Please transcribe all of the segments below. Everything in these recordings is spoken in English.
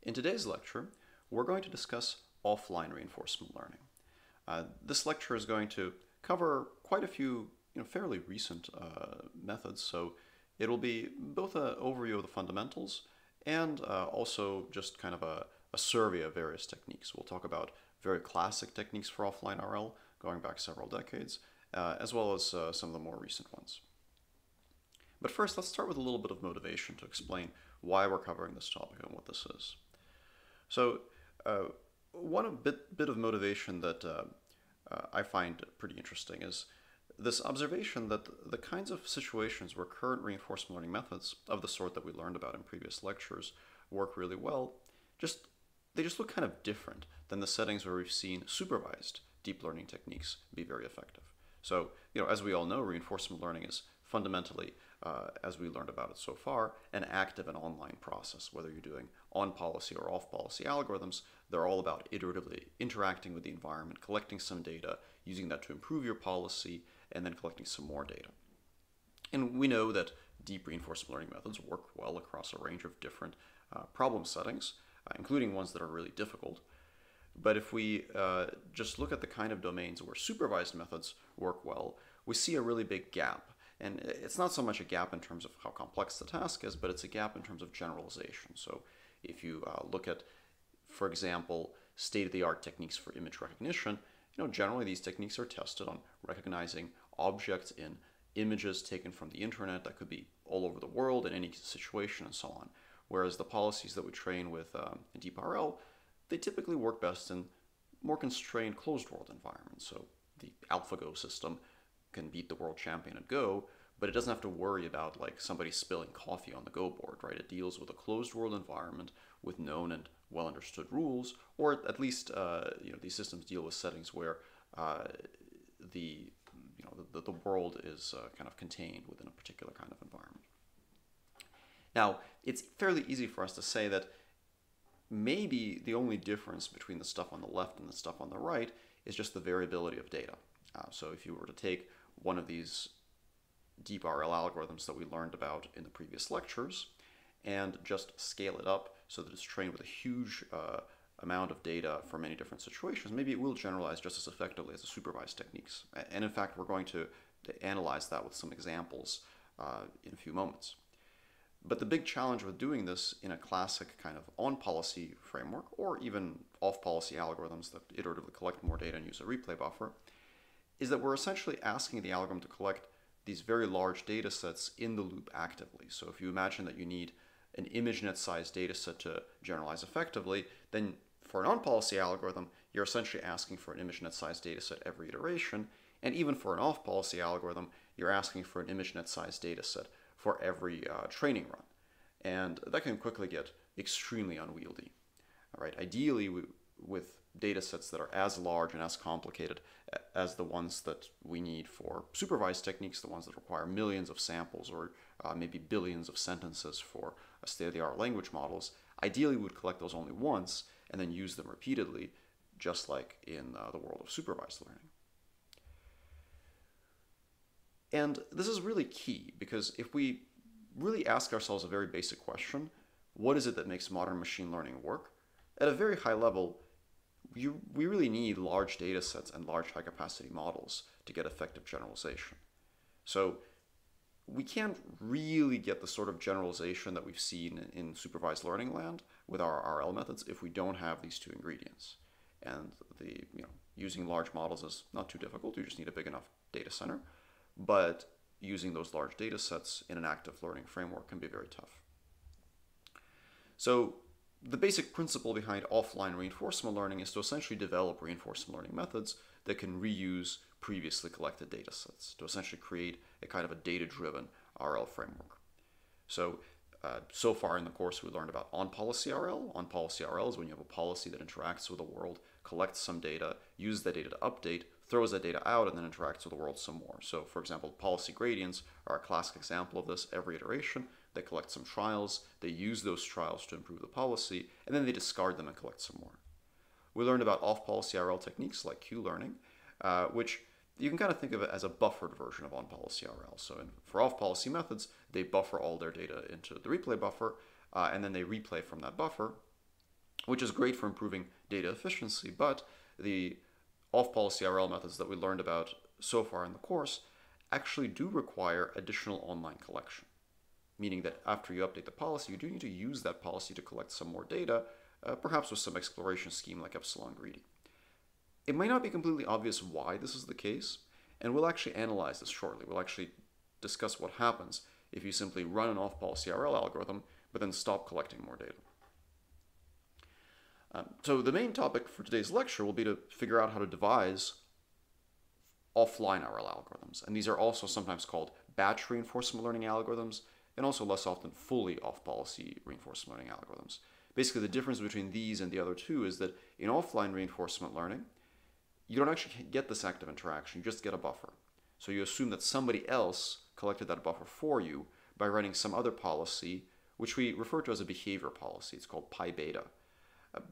In today's lecture, we're going to discuss offline reinforcement learning. This lecture is going to cover quite a few fairly recent methods, so it'll be both an overview of the fundamentals and also just kind of a survey of various techniques. We'll talk about very classic techniques for offline RL going back several decades, as well as some of the more recent ones. But first, let's start with a little bit of motivation to explain why we're covering this topic and what this is. So one bit of motivation that I find pretty interesting is this observation that the kinds of situations where current reinforcement learning methods of the sort that we learned about in previous lectures work really well, they just look kind of different than the settings where we've seen supervised deep learning techniques be very effective. So, as we all know, reinforcement learning is fundamentally, as we learned about it so far, an active and online process. Whether you're doing on-policy or off-policy algorithms, they're all about iteratively interacting with the environment, collecting some data, using that to improve your policy, and then collecting some more data. And we know that deep reinforcement learning methods work well across a range of different problem settings, including ones that are really difficult. But if we just look at the kind of domains where supervised methods work well, we see a really big gap. And it's not so much a gap in terms of how complex the task is, but it's a gap in terms of generalization. So if you look at, for example, state-of-the-art techniques for image recognition, generally these techniques are tested on recognizing objects in images taken from the internet that could be all over the world in any situation and so on. Whereas the policies that we train with in deep RL, they typically work best in more constrained closed-world environments. So the AlphaGo system can beat the world champion at Go, but it doesn't have to worry about like somebody spilling coffee on the Go board, right? It deals with a closed world environment with known and well understood rules, or at least these systems deal with settings where the world is kind of contained within a particular kind of environment. Now, it's fairly easy for us to say that maybe the only difference between the stuff on the left and the stuff on the right is just the variability of data. So if you were to take one of these deep RL algorithms that we learned about in the previous lectures and just scale it up so that it's trained with a huge amount of data for many different situations, maybe it will generalize just as effectively as the supervised techniques. And in fact, we're going to analyze that with some examples in a few moments. But the big challenge with doing this in a classic kind of on-policy framework, or even off-policy algorithms that iteratively collect more data and use a replay buffer, is that we're essentially asking the algorithm to collect these very large data sets in the loop actively. So if you imagine that you need an ImageNet sized data set to generalize effectively, then for an on-policy algorithm, you're essentially asking for an ImageNet sized data set every iteration. And even for an off-policy algorithm, you're asking for an ImageNet sized data set for every training run. And that can quickly get extremely unwieldy. All right, ideally, with data sets that are as large and as complicated as the ones that we need for supervised techniques, the ones that require millions of samples or maybe billions of sentences for state-of-the-art language models, ideally we would collect those only once and then use them repeatedly, just like in the world of supervised learning. And this is really key because if we really ask ourselves a very basic question, what is it that makes modern machine learning work? At a very high level, we really need large data sets and large high-capacity models to get effective generalization. So we can't really get the sort of generalization that we've seen in supervised learning land with our RL methods if we don't have these two ingredients. And using large models is not too difficult. You just need a big enough data center. But using those large data sets in an active learning framework can be very tough. So the basic principle behind offline reinforcement learning is to essentially develop reinforcement learning methods that can reuse previously collected data sets to essentially create a kind of a data-driven RL framework. So, so far in the course we learned about on-policy RL. On-policy RL is when you have a policy that interacts with the world, collects some data, uses that data to update, throws that data out, and then interacts with the world some more. So, for example, policy gradients are a classic example of this. Every iteration, they collect some trials, they use those trials to improve the policy, and then they discard them and collect some more. We learned about off-policy RL techniques like Q-learning, which you can kind of think of it as a buffered version of on-policy RL. So for off-policy methods, they buffer all their data into the replay buffer, and then they replay from that buffer. which is great for improving data efficiency, but the off-policy RL methods that we learned about so far in the course actually do require additional online collection, meaning that after you update the policy, you do need to use that policy to collect some more data, perhaps with some exploration scheme like epsilon greedy. It might not be completely obvious why this is the case, and we'll actually analyze this shortly. We'll actually discuss what happens if you simply run an off-policy RL algorithm, but then stop collecting more data. So the main topic for today's lecture will be to figure out how to devise offline RL algorithms. And these are also sometimes called batch reinforcement learning algorithms, and also less often fully off-policy reinforcement learning algorithms. Basically, the difference between these and the other two is that in offline reinforcement learning, you don't actually get this active interaction, you just get a buffer. So you assume that somebody else collected that buffer for you by running some other policy, which we refer to as a behavior policy. It's called pi beta.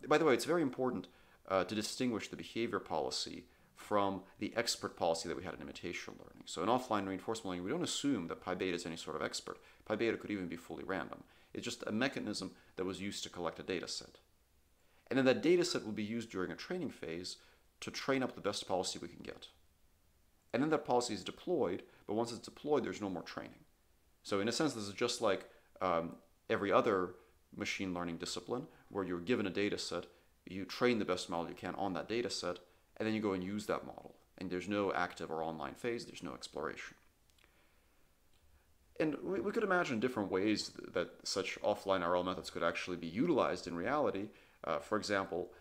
By the way, it's very important to distinguish the behavior policy from the expert policy that we had in imitation learning. So in offline reinforcement learning, we don't assume that pi beta is any sort of expert. Pi beta could even be fully random. It's just a mechanism that was used to collect a data set. And then that data set will be used during a training phase to train up the best policy we can get. And then that policy is deployed, but once it's deployed, there's no more training. So in a sense, this is just like every other machine learning discipline where you're given a data set, you train the best model you can on that data set, and then you go and use that model. And there's no active or online phase, there's no exploration. And we could imagine different ways that such offline RL methods could actually be utilized in reality. For example,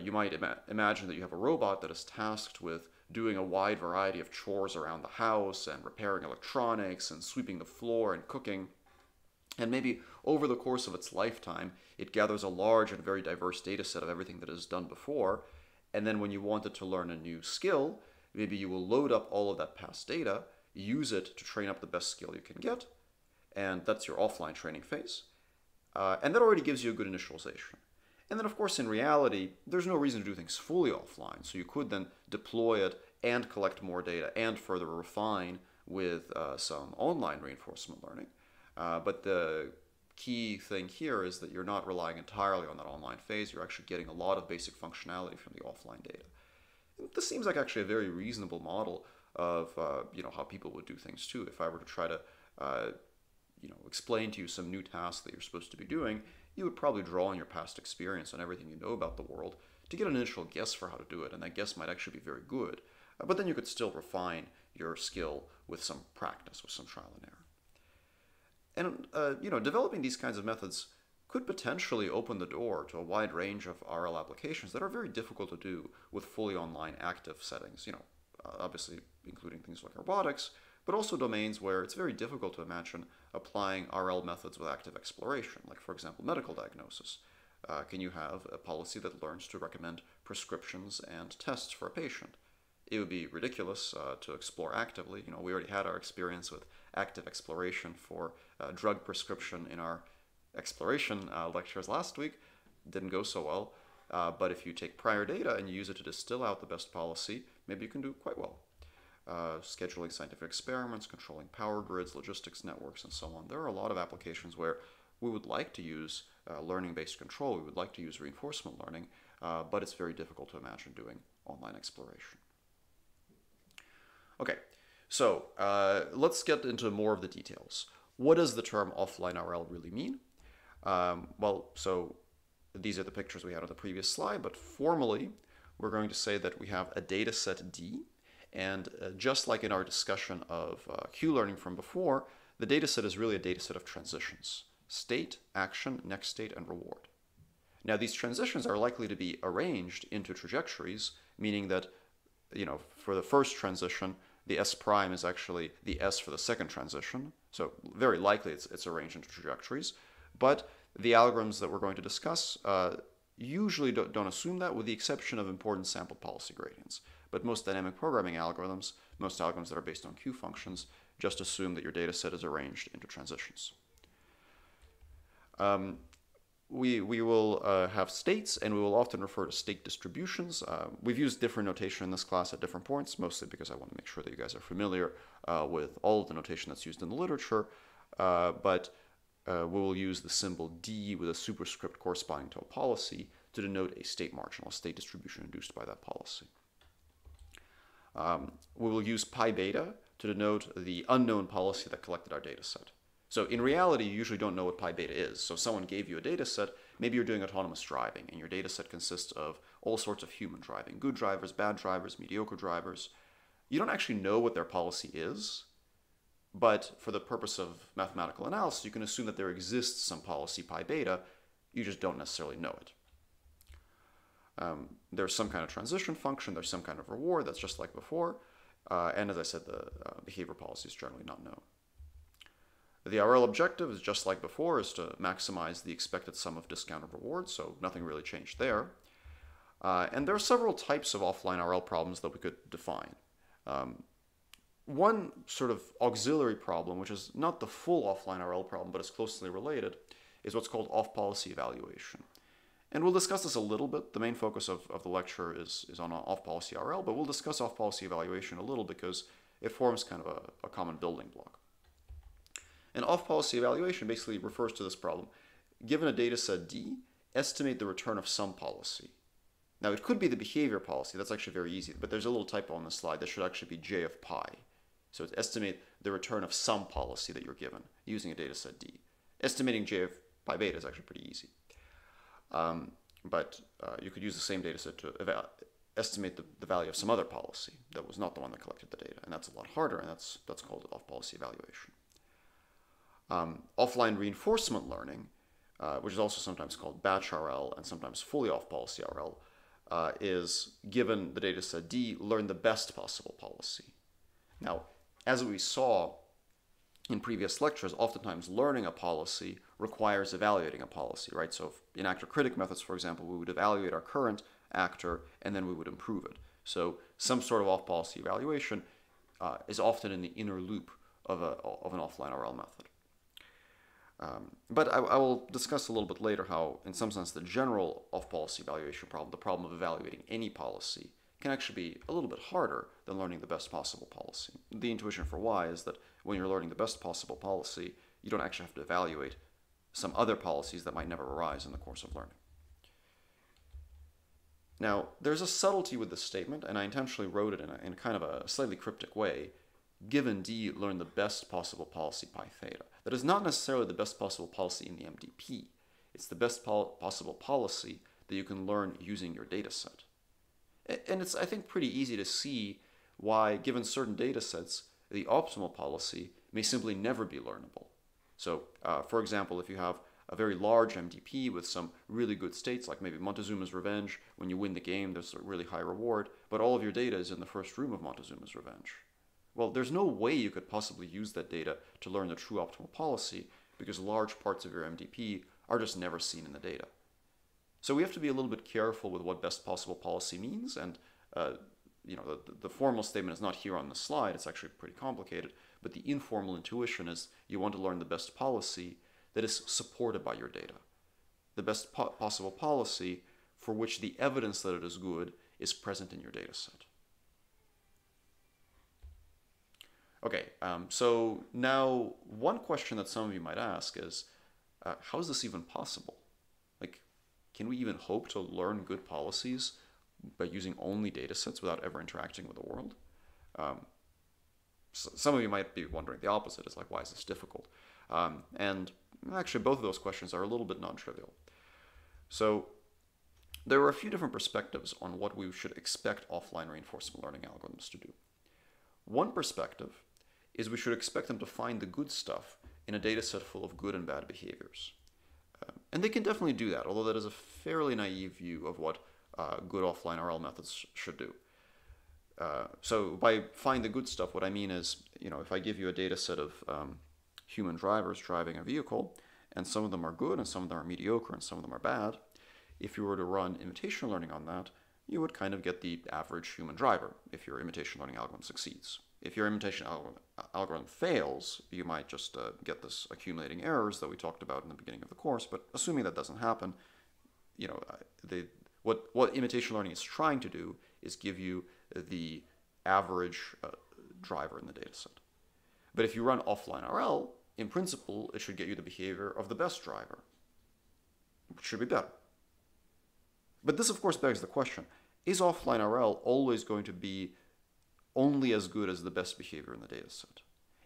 you might imagine that you have a robot that is tasked with doing a wide variety of chores around the house and repairing electronics and sweeping the floor and cooking. And maybe over the course of its lifetime, it gathers a large and very diverse data set of everything that it has done before. And then when you want it to learn a new skill, maybe you will load up all of that past data, use it to train up the best skill you can get. And that's your offline training phase. And that already gives you a good initialization. And then, of course, in reality, there's no reason to do things fully offline. So you could then deploy it and collect more data and further refine with some online reinforcement learning. But the key thing here is that you're not relying entirely on that online phase. You're actually getting a lot of basic functionality from the offline data. This seems like actually a very reasonable model of how people would do things too. If I were to try to explain to you some new task that you're supposed to be doing, you would probably draw on your past experience and everything you know about the world to get an initial guess for how to do it, and that guess might actually be very good. But then you could still refine your skill with some practice, with some trial and error. And developing these kinds of methods could potentially open the door to a wide range of RL applications that are very difficult to do with fully online active settings. Obviously including things like robotics, but also domains where it's very difficult to imagine applying RL methods with active exploration, like, for example, medical diagnosis. Can you have a policy that learns to recommend prescriptions and tests for a patient? It would be ridiculous to explore actively. We already had our experience with active exploration for drug prescription in our exploration lectures last week. Didn't go so well. But if you take prior data and you use it to distill out the best policy, maybe you can do quite well. Scheduling scientific experiments, controlling power grids, logistics networks, and so on. There are a lot of applications where we would like to use learning-based control. We would like to use reinforcement learning, but it's very difficult to imagine doing online exploration. Okay, so let's get into more of the details. What does the term offline RL really mean? So these are the pictures we had on the previous slide, but formally, we're going to say that we have a data set D. And just like in our discussion of Q-learning from before, the data set is really a data set of transitions: state, action, next state, and reward. Now, these transitions are likely to be arranged into trajectories, meaning that, for the first transition, the S prime is actually the S for the second transition. So very likely it's arranged into trajectories. But the algorithms that we're going to discuss usually don't assume that, with the exception of important sample policy gradients. But most dynamic programming algorithms, most algorithms that are based on Q functions, just assume that your data set is arranged into transitions. We will have states, and we will often refer to state distributions. We've used different notation in this class at different points, mostly because I want to make sure that you guys are familiar with all of the notation that's used in the literature. But we will use the symbol D with a superscript corresponding to a policy to denote a state marginal, a state distribution induced by that policy. We will use pi beta to denote the unknown policy that collected our data set. So in reality, you usually don't know what pi beta is. So if someone gave you a data set, maybe you're doing autonomous driving, and your data set consists of all sorts of human driving, good drivers, bad drivers, mediocre drivers. You don't actually know what their policy is, but for the purpose of mathematical analysis, you can assume that there exists some policy pi beta. You just don't necessarily know it. There's some kind of transition function, there's some kind of reward that's just like before, and as I said, the behavior policy is generally not known. The RL objective is just like before, is to maximize the expected sum of discounted rewards, so nothing really changed there. And there are several types of offline RL problems that we could define. One sort of auxiliary problem, which is not the full offline RL problem, but is closely related, is what's called off-policy evaluation. And we'll discuss this a little bit. The main focus of the lecture is on off-policy RL, but we'll discuss off-policy evaluation a little because it forms kind of a common building block. And off-policy evaluation basically refers to this problem. Given a data set D, estimate the return of some policy. Now, it could be the behavior policy. That's actually very easy, but there's a little typo on this slide. That should actually be J of pi. So it's estimate the return of some policy that you're given using a data set D. Estimating J of pi beta is actually pretty easy. But you could use the same data set to estimate the value of some other policy that was not the one that collected the data. And that's a lot harder, and that's called off-policy evaluation. Offline reinforcement learning, which is also sometimes called batch RL and sometimes fully off-policy RL, is given the data set D, learn the best possible policy. Now, as we saw in previous lectures, oftentimes learning a policy requires evaluating a policy, right? So in actor-critic methods, for example, we would evaluate our current actor and then we would improve it. So some sort of off-policy evaluation is often in the inner loop of an offline RL method. But I will discuss a little bit later how, in some sense, the general off-policy evaluation problem, the problem of evaluating any policy, can actually be a little bit harder than learning the best possible policy. The intuition for why is that when you're learning the best possible policy, you don't actually have to evaluate some other policies that might never arise in the course of learning. Now, there's a subtlety with this statement, and I intentionally wrote it in kind of a slightly cryptic way. Given D, learn the best possible policy pi theta. That is not necessarily the best possible policy in the MDP. It's the best possible policy that you can learn using your data set. And it's, I think, pretty easy to see why, given certain data sets, the optimal policy may simply never be learnable. So, for example, if you have a very large MDP with some really good states, like maybe Montezuma's Revenge, when you win the game, there's a really high reward, but all of your data is in the first room of Montezuma's Revenge. Well, there's no way you could possibly use that data to learn the true optimal policy because large parts of your MDP are just never seen in the data. So we have to be a little bit careful with what best possible policy means, and the formal statement is not here on the slide. It's actually pretty complicated, but the informal intuition is you want to learn the best policy that is supported by your data. The best possible policy for which the evidence that it is good is present in your data set. Okay, so now one question that some of you might ask is, how is this even possible? Like, can we even hope to learn good policies by using only data sets without ever interacting with the world? So some of you might be wondering the opposite, is like, why is this difficult? And actually, both of those questions are a little bit non-trivial. So there are a few different perspectives on what we should expect offline reinforcement learning algorithms to do. One perspective is we should expect them to find the good stuff in a data set full of good and bad behaviors. And they can definitely do that, although that is a fairly naive view of what good offline RL methods should do. So by find the good stuff, what I mean is, if I give you a data set of human drivers driving a vehicle, and some of them are good, and some of them are mediocre, and some of them are bad, if you were to run imitation learning on that, you would kind of get the average human driver if your imitation learning algorithm succeeds. If your imitation algorithm fails, you might just get this accumulating errors that we talked about in the beginning of the course, but assuming that doesn't happen, what imitation learning is trying to do is give you the average driver in the data set. But if you run offline RL, in principle, it should get you the behavior of the best driver, which should be better. But this, of course, begs the question, is offline RL always going to be only as good as the best behavior in the data set?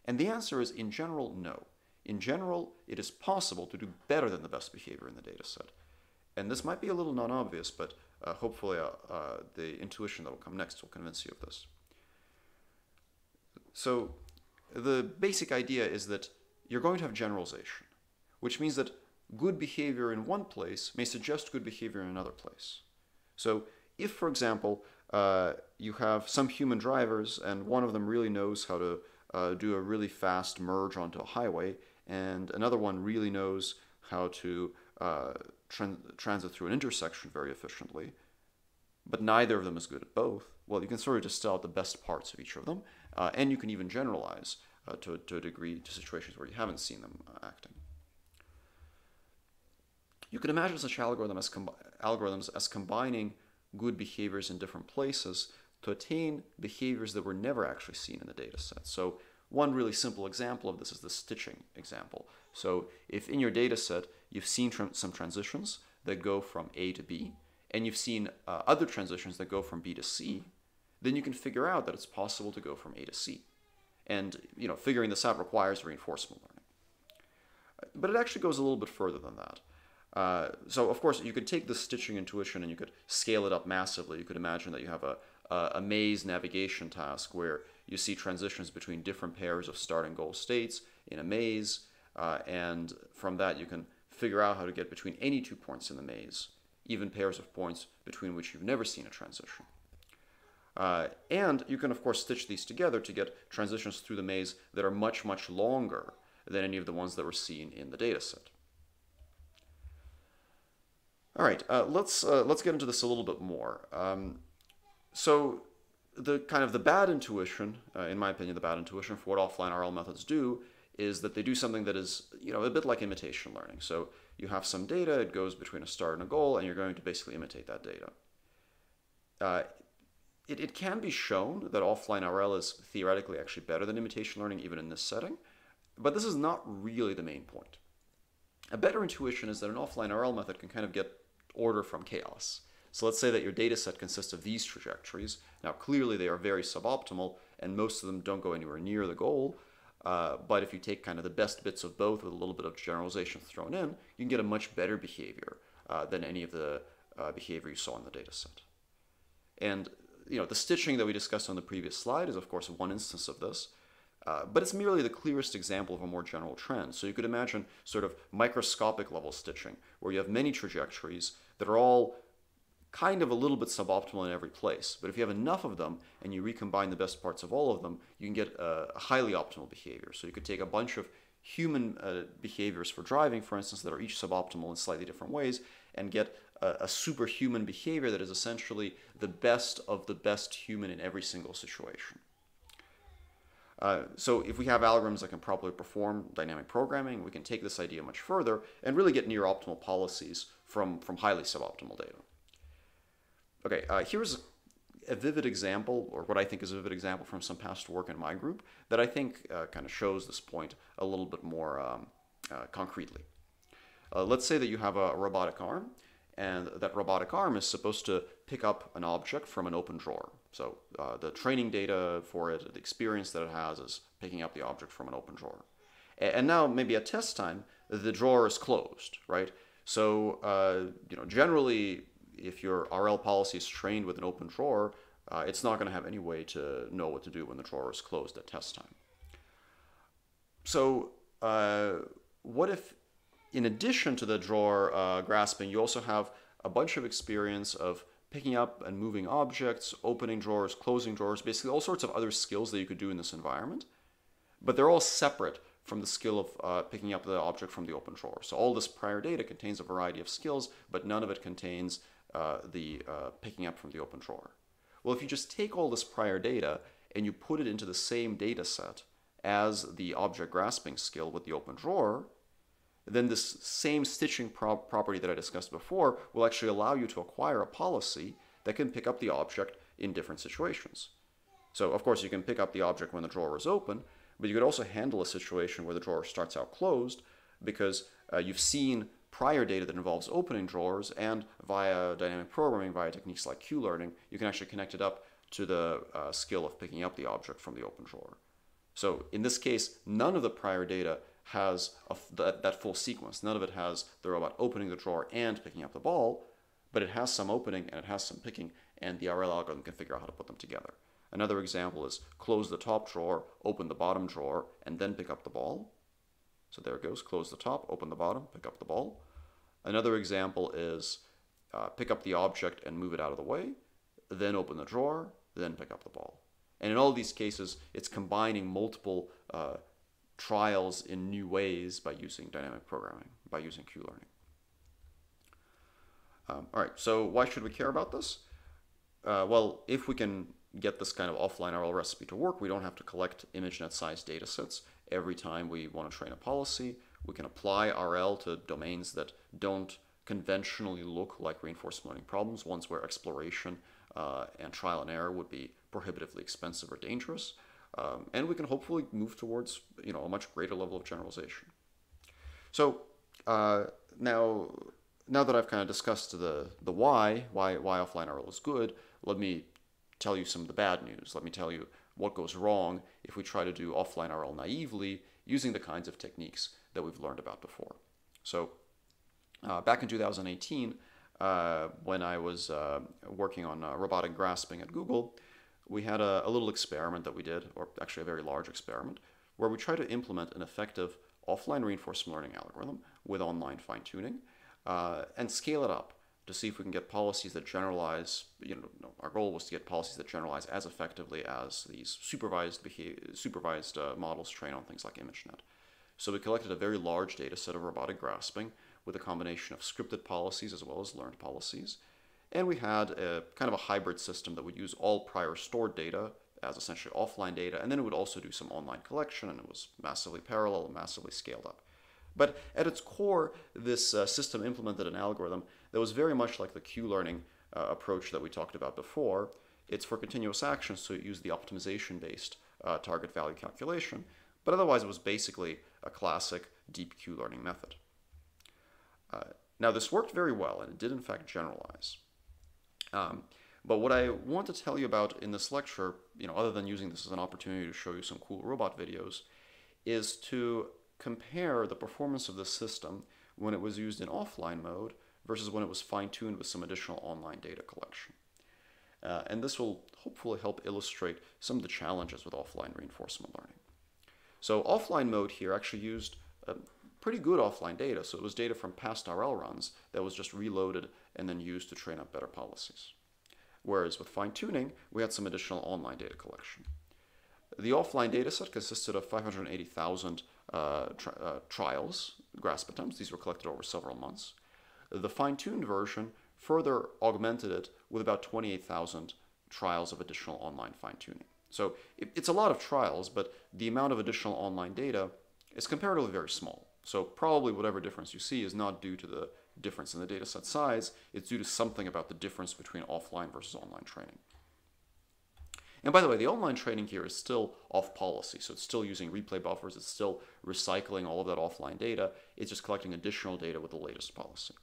And the answer is, in general, no. In general, it is possible to do better than the best behavior in the data set. And this might be a little non-obvious, but hopefully the intuition that will come next will convince you of this. So the basic idea is that you're going to have generalization, which means that good behavior in one place may suggest good behavior in another place. So if, for example, you have some human drivers and one of them really knows how to do a really fast merge onto a highway, and another one really knows how to transit through an intersection very efficiently, but neither of them is good at both, well, you can sort of distill out the best parts of each of them, and you can even generalize to a degree to situations where you haven't seen them acting. You can imagine such algorithms as combining good behaviors in different places to attain behaviors that were never actually seen in the data set. So one really simple example of this is the stitching example. So if in your data set you've seen some transitions that go from A to B, and you've seen other transitions that go from B to C, then you can figure out that it's possible to go from A to C. And figuring this out requires reinforcement learning. But it actually goes a little bit further than that. So of course you could take this stitching intuition and you could scale it up massively. You could imagine that you have a maze navigation task where you see transitions between different pairs of start and goal states in a maze, and from that you can figure out how to get between any 2 points in the maze, even pairs of points between which you've never seen a transition. And you can of course stitch these together to get transitions through the maze that are much, much longer than any of the ones that were seen in the data set. All right, let's get into this a little bit more. So the bad intuition, in my opinion, the bad intuition for what offline RL methods do is that they do something that is, a bit like imitation learning. So you have some data, it goes between a start and a goal, and you're going to basically imitate that data. It can be shown that offline RL is theoretically actually better than imitation learning, even in this setting, but this is not really the main point. A better intuition is that an offline RL method can kind of get order from chaos. So let's say that your data set consists of these trajectories. Now clearly they are very suboptimal and most of them don't go anywhere near the goal, but if you take kind of the best bits of both with a little bit of generalization thrown in, you can get a much better behavior than any of the behavior you saw in the data set. And the stitching that we discussed on the previous slide is of course one instance of this, but it's merely the clearest example of a more general trend. So you could imagine sort of microscopic level stitching, where you have many trajectories that are all kind of a little bit suboptimal in every place. But if you have enough of them and you recombine the best parts of all of them, you can get a highly optimal behavior. So you could take a bunch of human behaviors for driving, for instance, that are each suboptimal in slightly different ways, and get a superhuman behavior that is essentially the best of the best human in every single situation. So if we have algorithms that can properly perform dynamic programming, we can take this idea much further and really get near optimal policies from highly suboptimal data. Okay, here's a vivid example, or what I think is a vivid example from some past work in my group that I think kind of shows this point a little bit more concretely. Let's say that you have a robotic arm, and that robotic arm is supposed to pick up an object from an open drawer. So the training data for it, the experience that it has is picking up the object from an open drawer. And now maybe at test time, the drawer is closed, right? So generally, if your RL policy is trained with an open drawer, it's not going to have any way to know what to do when the drawer is closed at test time. So what if, in addition to the drawer grasping, you also have a bunch of experience of picking up and moving objects, opening drawers, closing drawers, basically all sorts of other skills that you could do in this environment, but they're all separate from the skill of picking up the object from the open drawer. So all this prior data contains a variety of skills, but none of it contains the picking up from the open drawer. Well, if you just take all this prior data and you put it into the same data set as the object grasping skill with the open drawer, then this same stitching property that I discussed before will actually allow you to acquire a policy that can pick up the object in different situations. So of course you can pick up the object when the drawer is open, but you could also handle a situation where the drawer starts out closed because you've seen prior data that involves opening drawers, and via dynamic programming, via techniques like Q-learning, you can actually connect it up to the skill of picking up the object from the open drawer. So in this case, none of the prior data has that full sequence. None of it has the robot opening the drawer and picking up the ball, but it has some opening and it has some picking, and the RL algorithm can figure out how to put them together. Another example is close the top drawer, open the bottom drawer, and then pick up the ball. So there it goes, close the top, open the bottom, pick up the ball. Another example is pick up the object and move it out of the way, then open the drawer, then pick up the ball. And in all these cases, it's combining multiple trials in new ways by using dynamic programming, by using Q-learning. All right, so why should we care about this? Well, if we can get this kind of offline RL recipe to work, we don't have to collect ImageNet-sized data sets every time we want to train a policy. We can apply RL to domains that don't conventionally look like reinforcement learning problems, ones where exploration and trial and error would be prohibitively expensive or dangerous. And we can hopefully move towards a much greater level of generalization. So now that I've kind of discussed the why offline RL is good, let me tell you some of the bad news. Let me tell you what goes wrong if we try to do offline RL naively using the kinds of techniques that we've learned about before. So back in 2018, when I was working on robotic grasping at Google, we had a little experiment that we did, or actually a very large experiment, where we tried to implement an effective offline reinforcement learning algorithm with online fine-tuning and scale it up to see if we can get policies that generalize. Our goal was to get policies that generalize as effectively as these supervised models train on things like ImageNet. So we collected a very large data set of robotic grasping with a combination of scripted policies as well as learned policies. And we had a kind of a hybrid system that would use all prior stored data as essentially offline data, and then it would also do some online collection, and it was massively parallel and massively scaled up. But at its core, this system implemented an algorithm that was very much like the Q-learning approach that we talked about before. It's for continuous action, so it used the optimization-based target value calculation, but otherwise it was basically a classic deep Q-learning method. Now this worked very well, and it did in fact generalize. But what I want to tell you about in this lecture, other than using this as an opportunity to show you some cool robot videos, is to compare the performance of this system when it was used in offline mode versus when it was fine-tuned with some additional online data collection. And this will hopefully help illustrate some of the challenges with offline reinforcement learning. So offline mode here actually used pretty good offline data. So it was data from past RL runs that was just reloaded and then used to train up better policies. Whereas with fine-tuning, we had some additional online data collection. The offline dataset consisted of 580,000 trials, grasp attempts. These were collected over several months. The fine-tuned version further augmented it with about 28,000 trials of additional online fine-tuning. So it's a lot of trials, but the amount of additional online data is comparatively very small. So probably whatever difference you see is not due to the difference in the dataset size, it's due to something about the difference between offline versus online training. And by the way, the online training here is still off policy, so it's still using replay buffers, it's still recycling all of that offline data, it's just collecting additional data with the latest policy.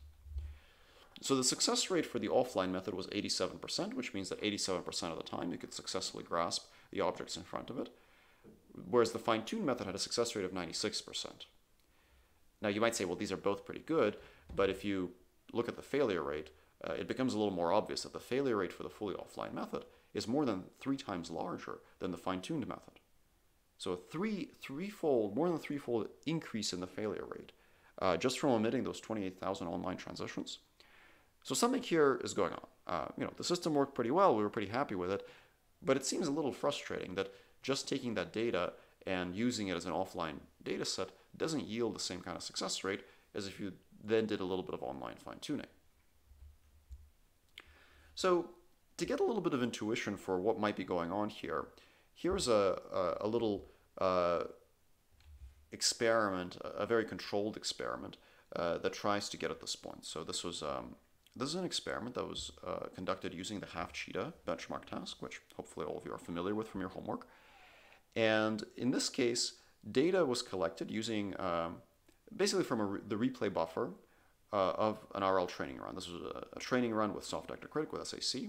So the success rate for the offline method was 87%, which means that 87% of the time you could successfully grasp the objects in front of it, whereas the fine-tune method had a success rate of 96%. Now you might say, well, these are both pretty good, but if you look at the failure rate, it becomes a little more obvious that the failure rate for the fully offline method is more than 3 times larger than the fine-tuned method. So a more than threefold increase in the failure rate just from omitting those 28,000 online transitions. So something here is going on. The system worked pretty well, we were pretty happy with it, but it seems a little frustrating that just taking that data and using it as an offline data set doesn't yield the same kind of success rate as if you then did a little bit of online fine-tuning. So to get a little bit of intuition for what might be going on here, here's a little experiment, a very controlled experiment that tries to get at this point. So this is an experiment that was conducted using the half-cheetah benchmark task, which hopefully all of you are familiar with from your homework. And in this case, data was collected using basically from the replay buffer of an RL training run. This was a training run with soft-actor critic with SAC,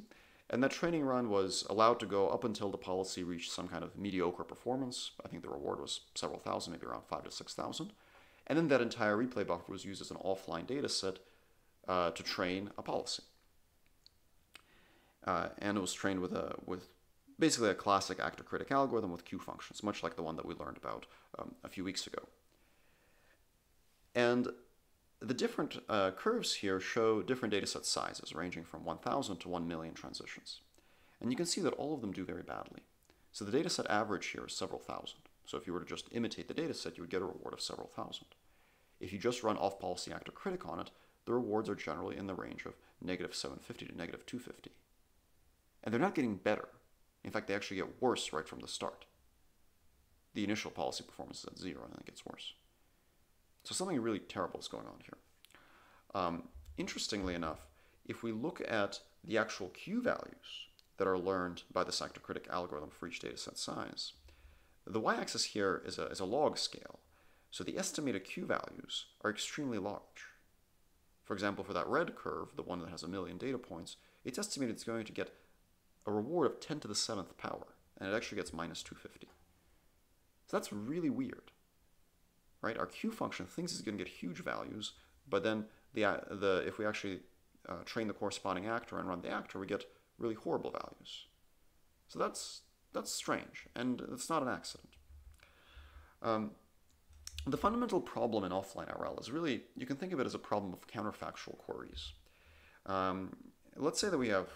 and that training run was allowed to go up until the policy reached some kind of mediocre performance. I think the reward was several thousand, maybe around 5,000 to 6,000. And then that entire replay buffer was used as an offline data set to train a policy. And it was trained with basically a classic actor-critic algorithm with Q functions, much like the one that we learned about a few weeks ago. And the different curves here show different dataset sizes, ranging from 1,000 to 1 million transitions. And you can see that all of them do very badly. So the dataset average here is several thousand. So if you were to just imitate the dataset, you would get a reward of several thousand. If you just run off-policy actor critic on it, the rewards are generally in the range of negative 750 to negative 250. And they're not getting better. In fact, they actually get worse right from the start. The initial policy performance is at 0, and then it gets worse. So something really terrible is going on here. Interestingly enough, if we look at the actual Q values that are learned by this actor-critic algorithm for each dataset size, the y-axis here is a log scale. So the estimated Q values are extremely large. For example, for that red curve, the one that has 1 million data points, it's estimated it's going to get a reward of 10 to the 7th power, and it actually gets minus 250. So that's really weird, right? Our Q function thinks it's going to get huge values, but then if we actually train the corresponding actor and run the actor, we get really horrible values. So that's strange, and it's not an accident. The fundamental problem in offline RL is really, you can think of it as a problem of counterfactual queries. Let's say that we have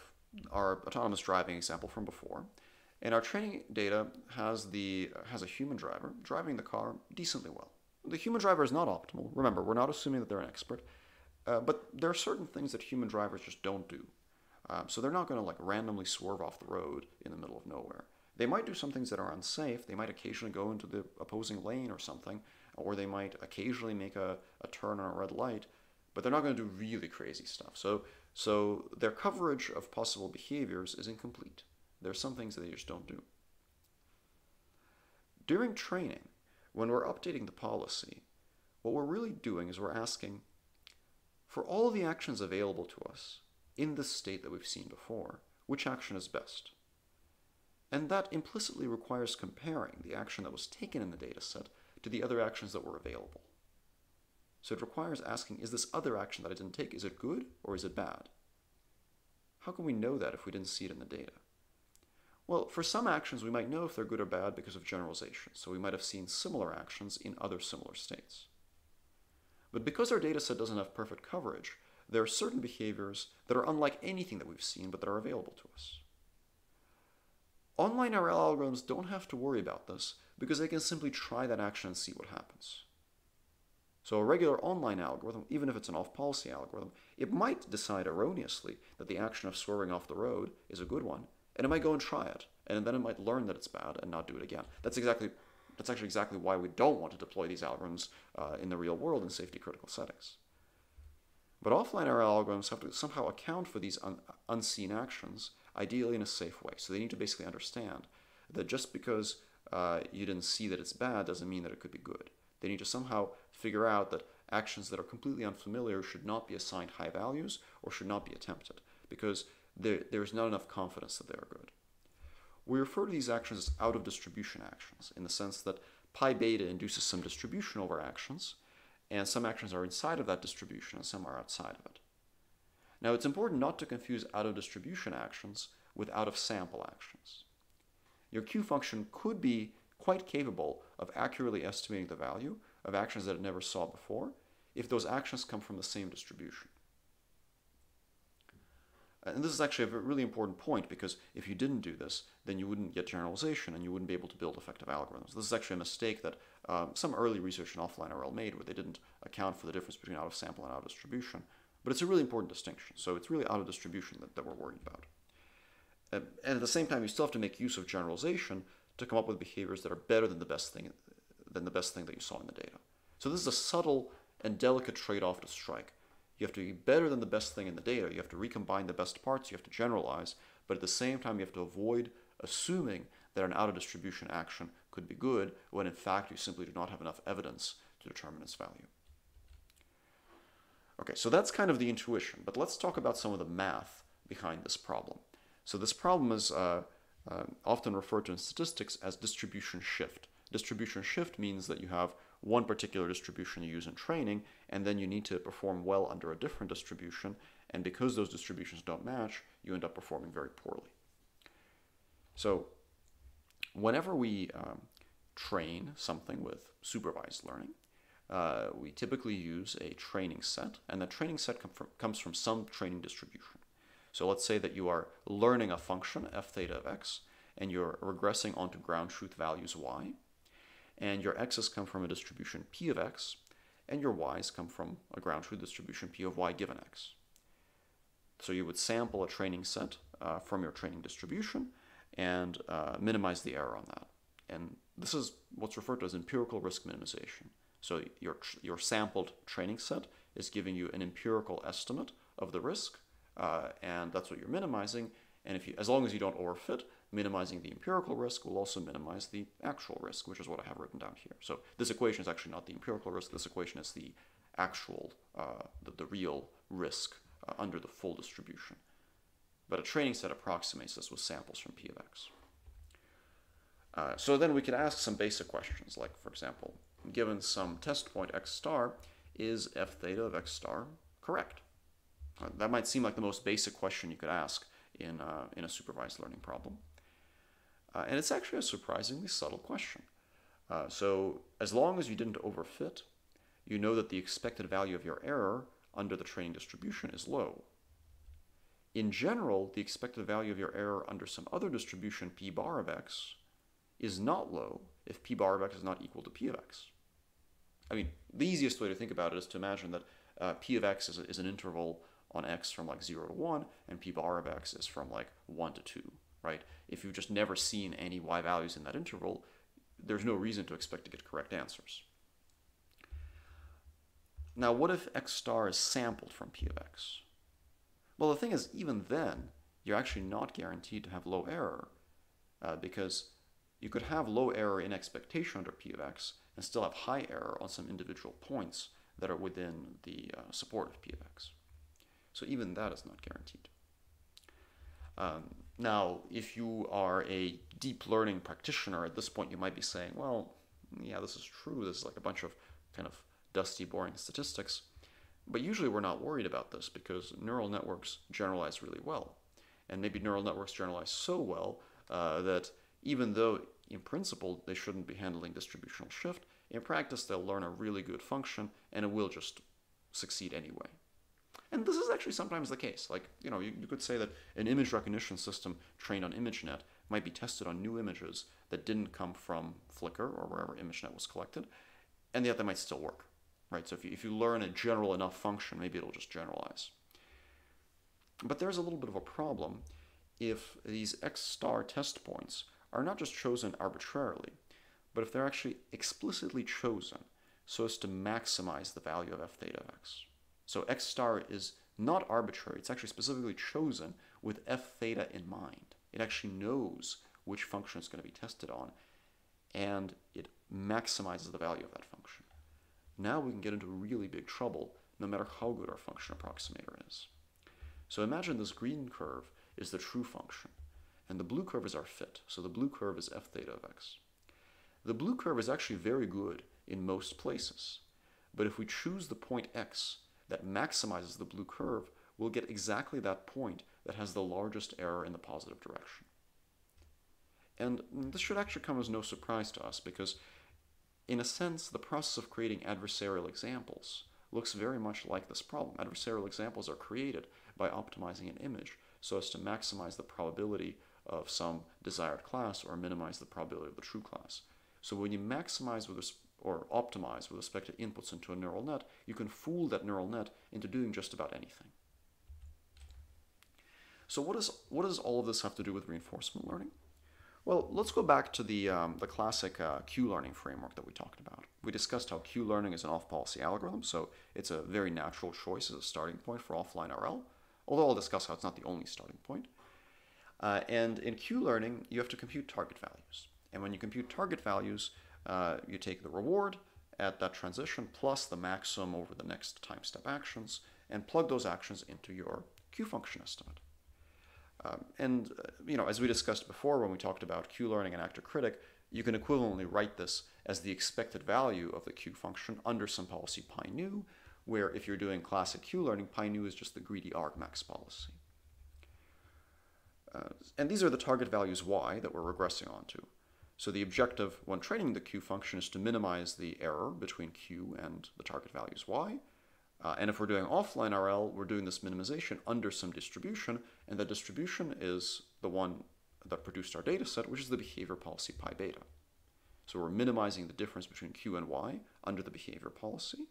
our autonomous driving example from before, and our training data has a human driver driving the car decently well. The human driver is not optimal. Remember, we're not assuming that they're an expert, but there are certain things that human drivers just don't do. So they're not going to like randomly swerve off the road in the middle of nowhere. They might do some things that are unsafe. They might occasionally go into the opposing lane or something, or they might occasionally make a turn on a red light, but they're not going to do really crazy stuff. So their coverage of possible behaviors is incomplete. There are some things that they just don't do. During training, when we're updating the policy, what we're really doing is we're asking, for all of the actions available to us in this state that we've seen before, which action is best? And that implicitly requires comparing the action that was taken in the dataset to the other actions that were available. So it requires asking, is this other action that I didn't take, is it good or is it bad? How can we know that if we didn't see it in the data? Well, for some actions, we might know if they're good or bad because of generalization. So we might have seen similar actions in other similar states. But because our dataset doesn't have perfect coverage, there are certain behaviors that are unlike anything that we've seen, but that are available to us. Online RL algorithms don't have to worry about this because they can simply try that action and see what happens. So a regular online algorithm, even if it's an off-policy algorithm, it might decide erroneously that the action of swerving off the road is a good one, and it might go and try it, and then it might learn that it's bad and not do it again. That's actually exactly why we don't want to deploy these algorithms in the real world in safety-critical settings. But offline RL algorithms have to somehow account for these unseen actions, ideally in a safe way. So they need to basically understand that just because you didn't see that it's bad doesn't mean that it could be good. They need to somehow figure out that actions that are completely unfamiliar should not be assigned high values or should not be attempted, because there's not enough confidence that they are good. We refer to these actions as out-of-distribution actions, in the sense that pi beta induces some distribution over actions, and some actions are inside of that distribution and some are outside of it. Now, it's important not to confuse out-of-distribution actions with out-of-sample actions. Your Q function could be quite capable of accurately estimating the value of actions that it never saw before if those actions come from the same distribution. And this is actually a really important point, because if you didn't do this, then you wouldn't get generalization and you wouldn't be able to build effective algorithms. This is actually a mistake that some early research in offline RL made, where they didn't account for the difference between out-of-sample and out-of-distribution. But it's a really important distinction. So it's really out-of-distribution that we're worried about. And at the same time, you still have to make use of generalization to come up with behaviors that are better than the best thing that you saw in the data. So this is a subtle and delicate trade-off to strike. You have to be better than the best thing in the data. You have to recombine the best parts. You have to generalize. But at the same time, you have to avoid assuming that an out-of-distribution action could be good, when in fact you simply do not have enough evidence to determine its value. Okay, so that's kind of the intuition, but let's talk about some of the math behind this problem. So this problem is often referred to in statistics as distribution shift. Distribution shift means that you have one particular distribution you use in training, and then you need to perform well under a different distribution, and because those distributions don't match, you end up performing very poorly. So whenever we train something with supervised learning, we typically use a training set, and the training set comes from some training distribution. So let's say that you are learning a function, f theta of x, and you're regressing onto ground truth values y, and your x's come from a distribution p of x, and your y's come from a ground truth distribution p of y given x. So you would sample a training set from your training distribution and minimize the error on that. And this is what's referred to as empirical risk minimization. So your sampled training set is giving you an empirical estimate of the risk, and that's what you're minimizing. And as long as you don't overfit, minimizing the empirical risk will also minimize the actual risk, which is what I have written down here. So this equation is actually not the empirical risk. This equation is the actual, the real risk under the full distribution. But a training set approximates this with samples from p of x. So then we can ask some basic questions, like, for example, given some test point x star, is f theta of x star correct? That might seem like the most basic question you could ask in a supervised learning problem. And it's actually a surprisingly subtle question. So as long as you didn't overfit, you know that the expected value of your error under the training distribution is low. In general, the expected value of your error under some other distribution, p bar of x, is not low if p bar of x is not equal to p of x. I mean, the easiest way to think about it is to imagine that p of x is an interval on x from like 0 to 1, and p bar of x is from like 1 to 2, right? If you've just never seen any y values in that interval, there's no reason to expect to get correct answers. Now, what if x star is sampled from p of x? Well, the thing is, even then, you're actually not guaranteed to have low error, because you could have low error in expectation under p of x and still have high error on some individual points that are within the support of p of x. So even that is not guaranteed. Now, if you are a deep learning practitioner, at this point you might be saying, well, yeah, this is true. This is like a bunch of kind of dusty, boring statistics. But usually we're not worried about this because neural networks generalize really well. And maybe neural networks generalize so well that even though in principle they shouldn't be handling distributional shift, in practice they'll learn a really good function and it will just succeed anyway. And this is actually sometimes the case. Like, you know, you could say that an image recognition system trained on ImageNet might be tested on new images that didn't come from Flickr or wherever ImageNet was collected, and yet they might still work, right? So if you learn a general enough function, maybe it'll just generalize. But there's a little bit of a problem if these x star test points are not just chosen arbitrarily, but if they're actually explicitly chosen so as to maximize the value of f theta of x. So x star is not arbitrary, it's actually specifically chosen with f theta in mind. It actually knows which function it's going to be tested on, and it maximizes the value of that function. Now we can get into really big trouble no matter how good our function approximator is. So imagine this green curve is the true function, and the blue curve is our fit. So the blue curve is f theta of x. The blue curve is actually very good in most places, but if we choose the point x that maximizes the blue curve, we'll get exactly that point that has the largest error in the positive direction. And this should actually come as no surprise to us because, in a sense, the process of creating adversarial examples looks very much like this problem. Adversarial examples are created by optimizing an image so as to maximize the probability of some desired class or minimize the probability of the true class. So when you maximize or optimize with respect to inputs into a neural net, you can fool that neural net into doing just about anything. So what does all of this have to do with reinforcement learning? Well, let's go back to the classic Q-learning framework that we talked about. We discussed how Q-learning is an off-policy algorithm, so it's a very natural choice as a starting point for offline RL, although I'll discuss how it's not the only starting point. And in Q-learning, you have to compute target values. And when you compute target values, you take the reward at that transition plus the maximum over the next time step actions and plug those actions into your Q function estimate. As we discussed before when we talked about Q-learning and actor critic, you can equivalently write this as the expected value of the Q function under some policy pi nu, where if you're doing classic Q-learning, pi nu is just the greedy argmax policy. And these are the target values y that we're regressing onto. So the objective when training the Q function is to minimize the error between Q and the target values y. And if we're doing offline RL, we're doing this minimization under some distribution, and the distribution is the one that produced our data set, which is the behavior policy pi beta. So we're minimizing the difference between Q and Y under the behavior policy.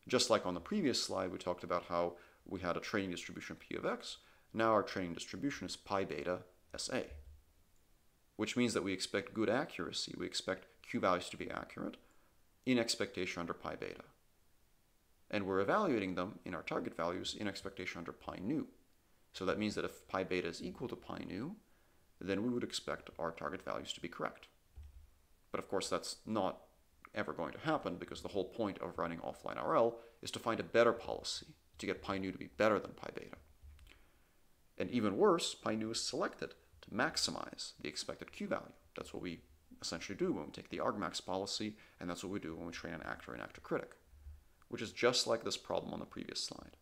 Just like on the previous slide, we talked about how we had a training distribution P of X. Now our training distribution is pi beta SA, which means that we expect good accuracy. We expect Q values to be accurate in expectation under pi beta. And we're evaluating them in our target values in expectation under pi nu. So that means that if pi beta is equal to pi nu, then we would expect our target values to be correct. But of course, that's not ever going to happen because the whole point of running offline RL is to find a better policy, to get pi nu to be better than pi beta. And even worse, pi nu is selected to maximize the expected Q value. That's what we essentially do when we take the argmax policy, and that's what we do when we train an actor and actor critic, which is just like this problem on the previous slide.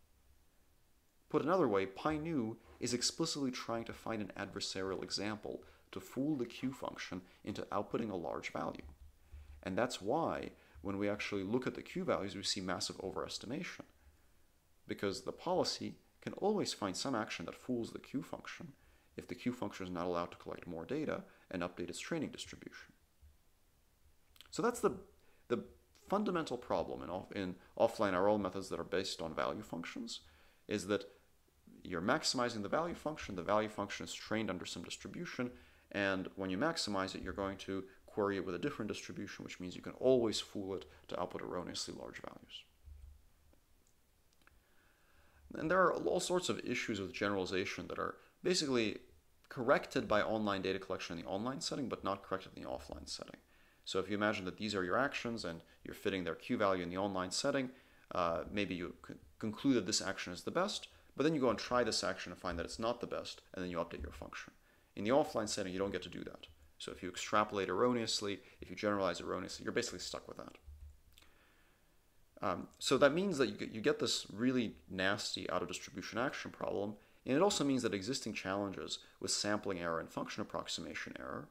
Put another way, pi nu is explicitly trying to find an adversarial example to fool the Q function into outputting a large value. And that's why when we actually look at the Q values, we see massive overestimation, because the policy can always find some action that fools the Q function if the Q function is not allowed to collect more data and update its training distribution. So that's the fundamental problem in offline RL methods that are based on value functions, is that you're maximizing the value function is trained under some distribution, and when you maximize it, you're going to query it with a different distribution, which means you can always fool it to output erroneously large values. And there are all sorts of issues with generalization that are basically corrected by online data collection in the online setting, but not corrected in the offline setting. So if you imagine that these are your actions and you're fitting their Q value in the online setting, maybe you conclude that this action is the best, but then you go and try this action and find that it's not the best, and then you update your function. In the offline setting, you don't get to do that. So if you extrapolate erroneously, if you generalize erroneously, you're basically stuck with that. So that means that you get this really nasty out-of-distribution action problem, and it also means that existing challenges with sampling error and function approximation error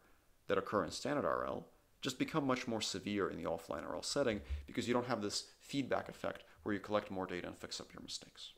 that occur in standard RL just become much more severe in the offline RL setting because you don't have this feedback effect where you collect more data and fix up your mistakes.